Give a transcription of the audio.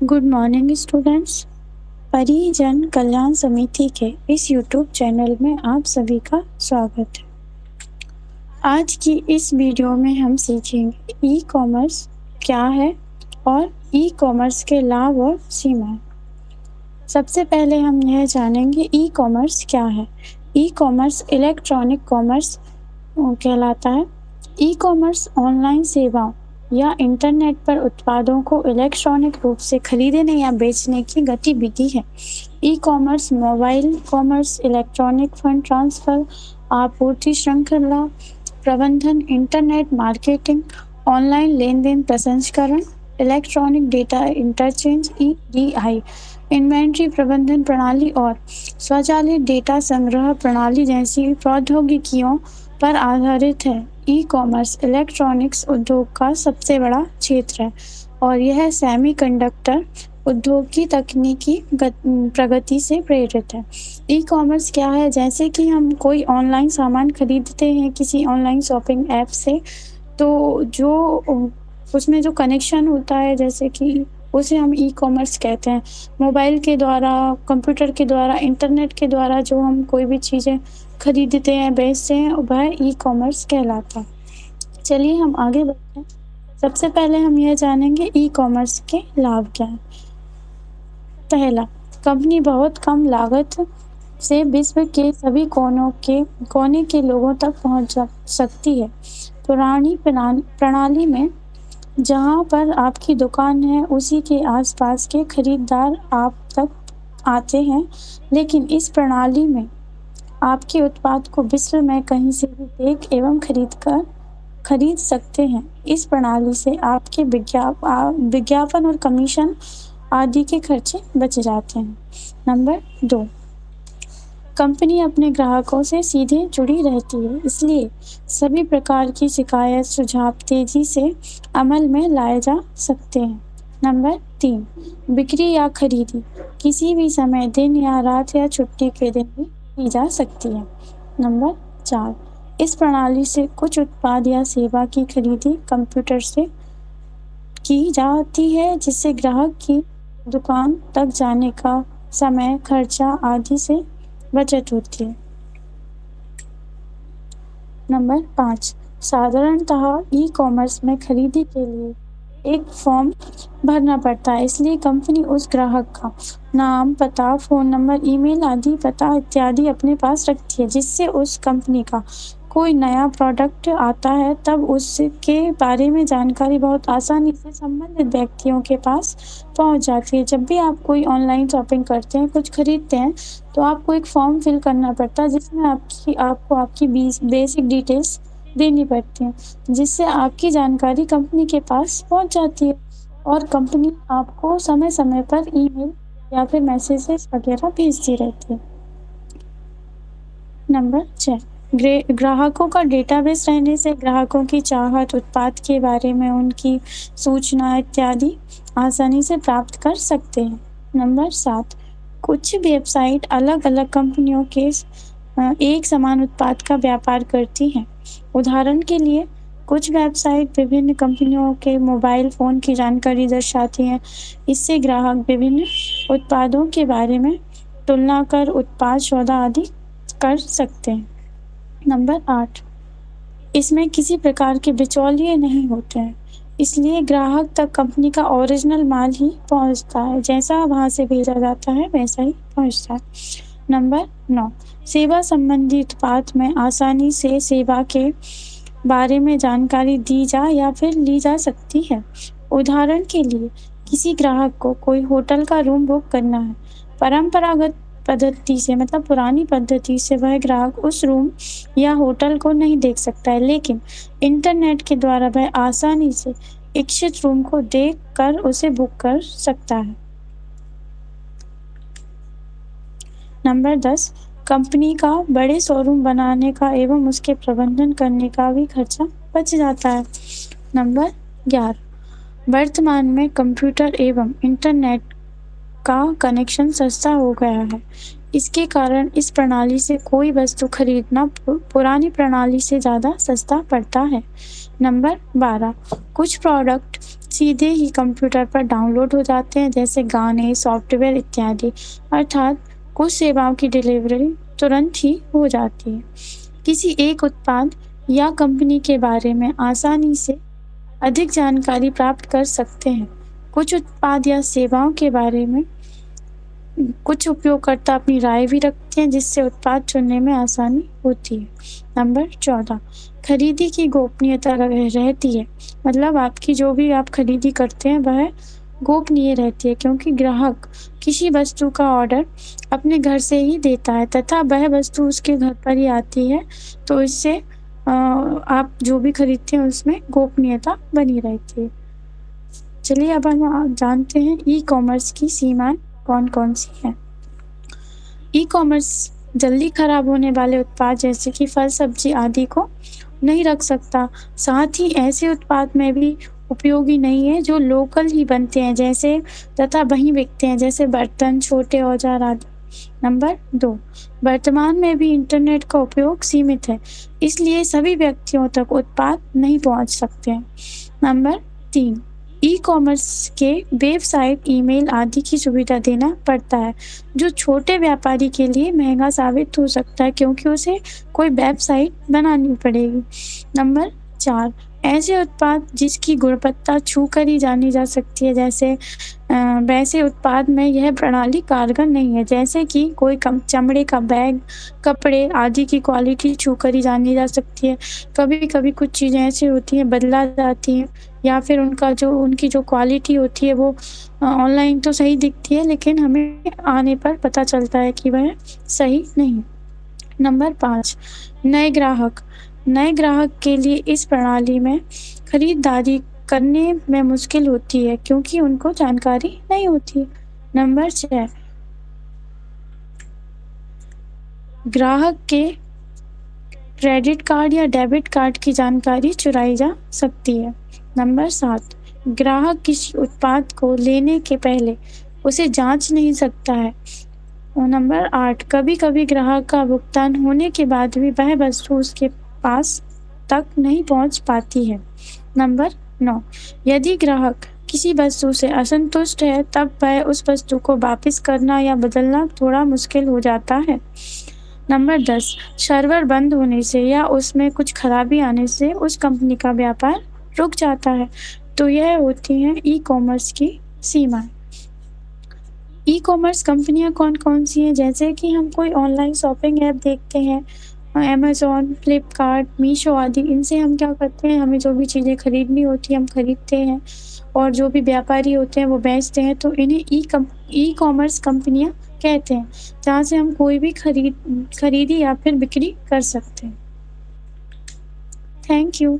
Good morning students. परिजन कल्याण समिति के इस यूट्यूब चैनल में आप सभी का स्वागत है। आज की इस वीडियो में हम सीखेंगे ई कॉमर्स क्या है और ई कॉमर्स के लाभ और सीमाएं। सबसे पहले हम यह जानेंगे ई कॉमर्स क्या है। ई कॉमर्स इलेक्ट्रॉनिक कॉमर्स कहलाता है। ई कॉमर्स ऑनलाइन सेवाओं या इंटरनेट पर उत्पादों को इलेक्ट्रॉनिक रूप से खरीदने या बेचने की गतिविधि है। E commerce mobile commerce, electronic fund transfer, आपूर्ति श्रृंखला प्रबंधन, इंटरनेट मार्केटिंग, ऑनलाइन लेन-देन प्रसंस्करण, electronic data interchange (EDI), inventory प्रबंधन प्रणाली और स्वचालित डेटा संग्रह प्रणाली जैसी प्रौद्योगिकियों पर आधारित है। ई कॉमर्स इलेक्ट्रॉनिक्स उद्योग का सबसे बड़ा क्षेत्र है और यह सेमीकंडक्टर उद्योग की तकनीकी प्रगति से प्रेरित है। ई कॉमर्स क्या है? जैसे कि हम कोई ऑनलाइन सामान खरीदते हैं किसी ऑनलाइन शॉपिंग ऐप से, तो जो उसमें जो कनेक्शन होता है, जैसे कि उसे हम ई कॉमर्स कहते हैं। मोबाइल के द्वारा, कंप्यूटर के द्वारा, इंटरनेट के द्वारा जो हम कोई भी चीज़ें खरीदते हैं, बेचते हैं, वह ई कॉमर्स कहलाता है। चलिए हम आगे बढ़ते हैं। सबसे पहले हम यह जानेंगे ई कॉमर्स के लाभ क्या हैं। पहला, कंपनी बहुत कम लागत से विश्व के सभी कोने के लोगों तक पहुंच सकती है। पुरानी प्रणाली में जहां पर आपकी दुकान है, उसी के आसपास के खरीदार आप तक आते हैं, लेकिन इस प्रणाली में आपके उत्पाद को विश्व में कहीं से भी देख एवं खरीद सकते हैं। इस प्रणाली से आपके विज्ञापन और कमीशन आदि के खर्चे बच जाते हैं। नंबर 2, कंपनी अपने ग्राहकों से सीधे जुड़ी रहती है, इसलिए सभी प्रकार की शिकायत सुझाव तेजी से अमल में लाए जा सकते हैं। नंबर 3, बिक्री या खरीदी किसी भी समय, दिन या रात या छुट्टी के दिन भी की जा सकती है। नंबर 4, इस प्रणाली से कुछ उत्पाद या सेवा की खरीदी कंप्यूटर से की जाती है, जिससे ग्राहक की दुकान तक जाने का समय, खर्चा आदि से बचत होती है। नंबर 5, साधारणतः ई कॉमर्स में खरीदी के लिए एक फॉर्म भरना पड़ता है, इसलिए कंपनी उस ग्राहक का नाम, पता, फ़ोन नंबर, ईमेल आदि पता इत्यादि अपने पास रखती है, जिससे उस कंपनी का कोई नया प्रोडक्ट आता है तब उसके बारे में जानकारी बहुत आसानी से संबंधित व्यक्तियों के पास पहुंच जाती है। जब भी आप कोई ऑनलाइन शॉपिंग करते हैं, कुछ खरीदते हैं, तो आपको एक फॉर्म फिल करना पड़ता है, जिसमें आपको आपकी बेसिक डिटेल्स देनी पड़ती हैं, जिससे आपकी जानकारी कंपनी के पास पहुंच जाती है और कंपनी आपको समय-समय पर ईमेल या फिर मैसेजेस वगैरह भेजती रहती है। नंबर 6, ग्राहकों का डेटाबेस रहने से ग्राहकों की चाहत, उत्पाद के बारे में उनकी सूचना इत्यादि आसानी से प्राप्त कर सकते हैं। नंबर 7, कुछ वेबसाइट अलग-अलग कंपनियों के एक समान उत्पाद का व्यापार करती हैं। उदाहरण के लिए, कुछ वेबसाइट विभिन्न कंपनियों के मोबाइल फ़ोन की जानकारी दर्शाती हैं। इससे ग्राहक विभिन्न उत्पादों के बारे में तुलना कर उत्पाद सौदा आदि कर सकते हैं। नंबर 8, इसमें किसी प्रकार के बिचौलिए नहीं होते हैं, इसलिए ग्राहक तक कंपनी का ओरिजिनल माल ही पहुंचता है, जैसा वहां से भेजा जाता है वैसा ही पहुंचता है। नंबर 9, सेवा संबंधी उत्पाद में आसानी से सेवा के बारे में जानकारी दी जा या फिर ली जा सकती है। उदाहरण के लिए, किसी ग्राहक को कोई होटल का रूम बुक करना है, परंपरागत पद्धति से मतलब पुरानी पद्धति से वह ग्राहक उस रूम या होटल को नहीं देख सकता है, लेकिन इंटरनेट के द्वारा वह आसानी से इच्छित रूम को देख कर उसे बुक कर सकता है। नंबर 10, कंपनी का बड़े शोरूम बनाने का एवं उसके प्रबंधन करने का भी खर्चा बच जाता है। नंबर 11, वर्तमान में कंप्यूटर एवं इंटरनेट का कनेक्शन सस्ता हो गया है। इसके कारण इस प्रणाली से कोई वस्तु खरीदना पुरानी प्रणाली से ज़्यादा सस्ता पड़ता है। नंबर 12, कुछ प्रोडक्ट सीधे ही कंप्यूटर पर डाउनलोड हो जाते हैं, जैसे गाने, सॉफ्टवेयर इत्यादि। अर्थात कुछ सेवाओं की डिलीवरी तुरंत ही हो जाती है। किसी एक उत्पाद या कंपनी के बारे में आसानी से अधिक जानकारी प्राप्त कर सकते हैं। कुछ उत्पाद या सेवाओं के बारे में कुछ उपयोगकर्ता अपनी राय भी रखते हैं, जिससे उत्पाद चुनने में आसानी होती है। नंबर 14, खरीदी की गोपनीयता रहती है। मतलब आपकी जो भी आप खरीदी करते हैं वह गोपनीय रहती है, क्योंकि ग्राहक किसी वस्तु का ऑर्डर अपने घर से ही देता है तथा वह वस्तु उसके घर पर ही आती है, तो इससे आप जो भी खरीदते हैं उसमें गोपनीयता बनी रहती है। चलिए अब हम जानते हैं ई-कॉमर्स की सीमाएँ कौन-कौन सी हैं। ई-कॉमर्स जल्दी खराब होने वाले उत्पाद जैसे कि फल, सब्जी आदि को नहीं रख सकता। साथ ही ऐसे उत्पाद में भी उपयोगी नहीं है जो लोकल ही बनते हैं जैसे तथा वहीं बिकते हैं, जैसे बर्तन, छोटे औजार आदि। नंबर 2, वर्तमान में भी इंटरनेट का उपयोग सीमित है, इसलिए सभी व्यक्तियों तक उत्पाद नहीं पहुंच सकते हैं। नंबर 3, ई-कॉमर्स के वेबसाइट, ईमेल आदि की सुविधा देना पड़ता है, जो छोटे व्यापारी के लिए महंगा साबित हो सकता है, क्योंकि उसे कोई वेबसाइट बनानी पड़ेगी। नंबर 4, ऐसे उत्पाद जिसकी गुणवत्ता छूकर ही जानी जा सकती है, जैसे वैसे उत्पाद में यह प्रणाली कारगर नहीं है, जैसे कि कोई चमड़े का बैग, कपड़े आदि की क्वालिटी छूकर ही जानी जा सकती है। कभी-कभी कुछ चीज़ें ऐसी होती हैं बदला जाती हैं, या फिर उनकी जो क्वालिटी होती है वो ऑनलाइन तो सही दिखती है, लेकिन हमें आने पर पता चलता है कि वह सही नहीं। नंबर 5, नए ग्राहक। नए ग्राहक के लिए इस प्रणाली में खरीदारी करने में मुश्किल होती है, क्योंकि उनको जानकारी नहीं होती। नंबर 6, ग्राहक के क्रेडिट कार्ड या डेबिट कार्ड की जानकारी चुराई जा सकती है। नंबर 7, ग्राहक किसी उत्पाद को लेने के पहले उसे जाँच नहीं सकता है। और नंबर 8, कभी-कभी ग्राहक का भुगतान होने के बाद भी वह वस्तु उसके पास तक नहीं पहुँच पाती है। नंबर 9, यदि ग्राहक किसी वस्तु से असंतुष्ट है, तब वह उस वस्तु को वापस करना या बदलना थोड़ा मुश्किल हो जाता है। नंबर 10, सर्वर बंद होने से या उसमें कुछ खराबी आने से उस कंपनी का व्यापार रुक जाता है। तो यह होती हैं ई-कॉमर्स की सीमाएँ। ई-कॉमर्स कंपनियाँ कौन-कौन सी हैं? जैसे कि हम कोई ऑनलाइन शॉपिंग ऐप देखते हैं, अमेज़न, फ्लिपकार्ट, मीशो आदि, इनसे हम क्या करते हैं, हमें जो भी चीज़ें खरीदनी होती हैं हम खरीदते हैं, और जो भी व्यापारी होते हैं वो बेचते हैं, तो इन्हें ई-कॉमर्स कंपनियाँ कहते हैं, जहाँ से हम कोई भी खरीदी या फिर बिक्री कर सकते हैं। Thank you.